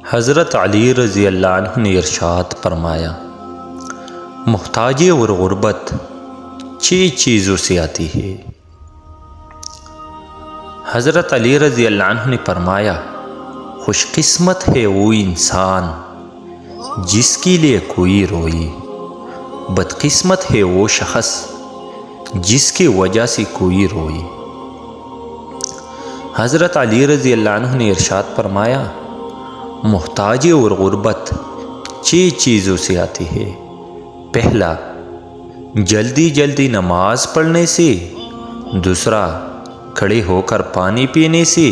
حضرت علی رضی اللہ عنہ نے ارشاد فرمایا، محتاجی اور غربت 6 چیزوں سے آتی ہے۔ حضرت علی رضی اللہ عنہ نے فرمایا، خوش قسمت ہے وہ انسان جس کے لیے کوئی روئی، بد قسمت ہے وہ شخص جس کی وجہ سے کوئی روئی۔ حضرت علی رضی اللہ عنہ نے ارشاد فرمایا، محتاجی اور غربت 6 چیزوں سے آتی ہے۔ پہلا، جلدی جلدی نماز پڑھنے سے۔ دوسرا، کھڑے ہو کر پانی پینے سے۔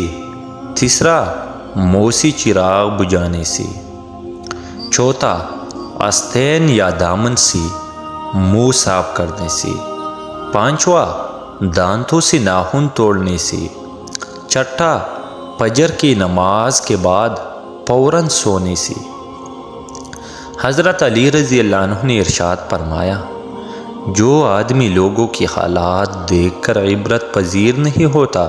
تیسرا، موسی چراغ بجھانے سے۔ چوتھا، آستین یا دامن سے منہ صاف کرنے سے۔ پانچواں، دانتوں سے ناخن توڑنے سے۔ چھٹا، فجر کی نماز کے بعد فوراً سونے سے۔ حضرت علی رضی اللہ عنہ نے ارشاد فرمایا، جو آدمی لوگوں کی حالات دیکھ کر عبرت پذیر نہیں ہوتا،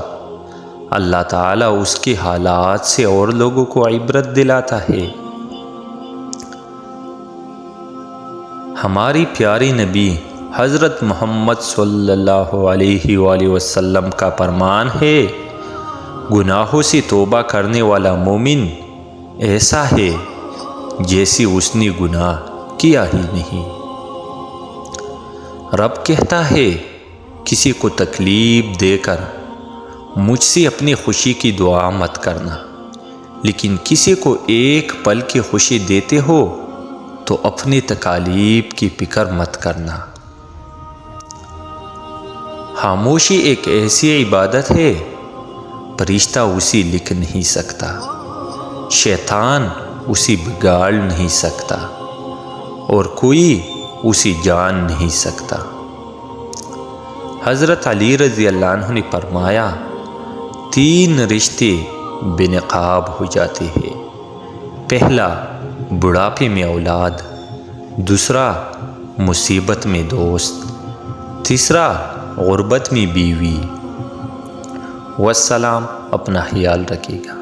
اللہ تعالیٰ اس کے حالات سے اور لوگوں کو عبرت دلاتا ہے۔ ہماری پیاری نبی حضرت محمد صلی اللہ علیہ وآلہ وسلم کا فرمان ہے، گناہوں سے توبہ کرنے والا مومن ایسا ہے جیسے اس نے گناہ کیا ہی نہیں۔ رب کہتا ہے، کسی کو تکلیف دے کر مجھ سے اپنی خوشی کی دعا مت کرنا، لیکن کسی کو ایک پل کی خوشی دیتے ہو تو اپنی تکالیف کی فکر مت کرنا۔ خاموشی ایک ایسی عبادت ہے، فرشتہ اسے لکھ نہیں سکتا، شیطان اسے بگاڑ نہیں سکتا، اور کوئی اسے جان نہیں سکتا۔ حضرت علی رضی اللہ عنہ نے فرمایا، 3 رشتے بے نقاب ہو جاتے ہیں۔ پہلا، بڑھاپے میں اولاد۔ دوسرا، مصیبت میں دوست۔ تیسرا، غربت میں بیوی۔ والسلام، اپنا خیال رکھیے گا۔